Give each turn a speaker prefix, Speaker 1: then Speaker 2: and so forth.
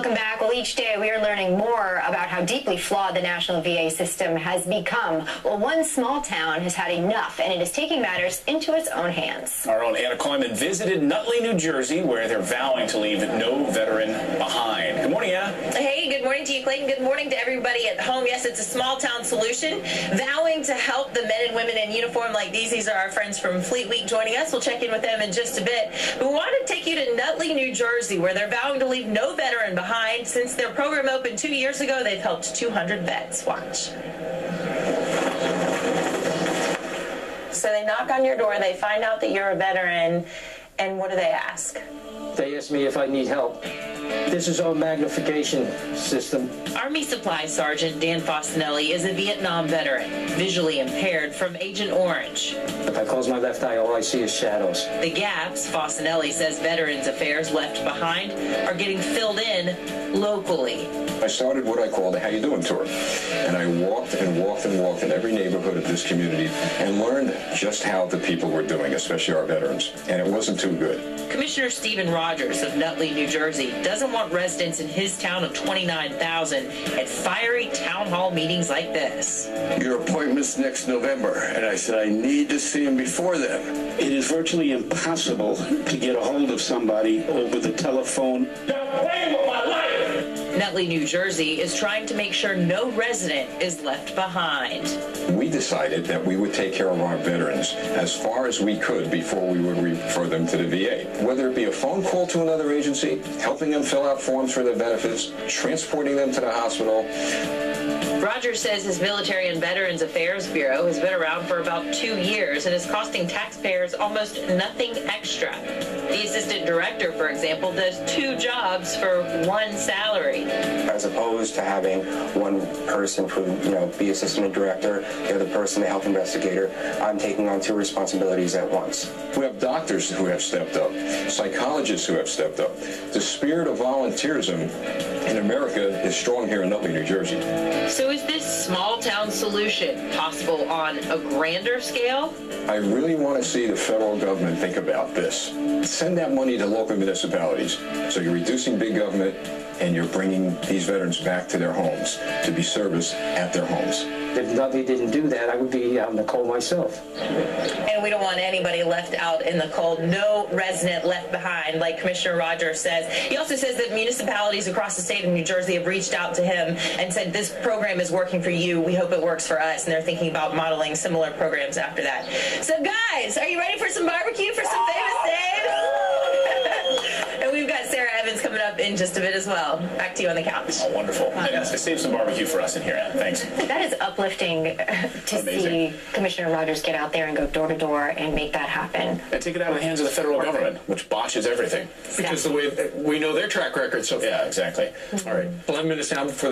Speaker 1: Welcome back. Well, each day we are learning more about how deeply flawed the national VA system has become. Well, one small town has had enough, and it is taking matters into its own hands.
Speaker 2: Our own Anna Kleiman visited Nutley, New Jersey, where they're vowing to leave no veteran behind. Good morning, Anna.
Speaker 3: Hey, good morning to you, Clayton. Good morning to everybody at home. Yes, it's a small town solution, vowing to help the men and women in uniform like these. These are our friends from Fleet Week joining us. We'll check in with them in just a bit. But we want to take you to Nutley, New Jersey, where they're vowing to leave no veteran behind. Since their program opened 2 years ago, they've helped 200 vets. Watch. So they knock on your door, they find out that you're a veteran, and what do they ask?
Speaker 4: They ask me if I need help. This is our magnification system.
Speaker 3: Army Supply Sergeant Dan Fasinelli is a Vietnam veteran, visually impaired from Agent Orange.
Speaker 4: If I close my left eye, all I see is shadows.
Speaker 3: The gaps, Fasinelli says Veterans Affairs left behind, are getting filled in locally.
Speaker 5: I started what I called a How You Doing tour, and I walked and walked and walked in every neighborhood of this community and learned just how the people were doing, especially our veterans, and it wasn't too good.
Speaker 3: Commissioner Stephen Rogers of Nutley, New Jersey, doesn't want residents in his town of 29,000 at fiery town hall meetings like this.
Speaker 6: Your appointment's next November, and I said I need to see him before then.
Speaker 7: It is virtually impossible to get a hold of somebody over the telephone.
Speaker 3: Nutley, New Jersey is trying to make sure no resident is left behind.
Speaker 5: We decided that we would take care of our veterans as far as we could before we would refer them to the VA. Whether it be a phone call to another agency, helping them fill out forms for their benefits, transporting them to the hospital.
Speaker 3: Rogers says his Military and Veterans Affairs Bureau has been around for about 2 years and is costing taxpayers almost nothing extra. The assistant director, for example, does 2 jobs for 1 salary.
Speaker 8: As opposed to having one person who, be assistant director, the other person the health investigator, I'm taking on 2 responsibilities at once.
Speaker 5: We have doctors who have stepped up, psychologists who have stepped up. The spirit of volunteerism in America is strong here in Nutley, New Jersey.
Speaker 3: So is this small town solution possible on a grander scale?
Speaker 5: I really want to see the federal government think about this. Send that money to local municipalities. So you're reducing big government and you're bringing these veterans back to their homes to be serviced at their homes.
Speaker 4: If Nutley didn't do that, I would be out in the cold myself.
Speaker 3: And we don't want anybody left out in the cold, no resident left behind, like Commissioner Rogers says. He also says that municipalities across the state of New Jersey have reached out to him and said, this program is working for you, we hope it works for us, and they're thinking about modeling similar programs after that. So guys, are you ready for some barbecue for some famous Daves? And we've got Sarah Evans coming up in just a bit as well. Back to you on the couch.
Speaker 2: Oh, wonderful. And save some barbecue for us in here, Anna. Thanks.
Speaker 1: That is uplifting to
Speaker 2: Amazing.
Speaker 1: see Commissioner Rogers get out there and go door to door and make that happen.
Speaker 2: And take it out of the hands of the federal government, which botches everything.
Speaker 9: Because the way we know their track record so far.
Speaker 2: Yeah, exactly. All right.
Speaker 9: Well, I'm going to sound for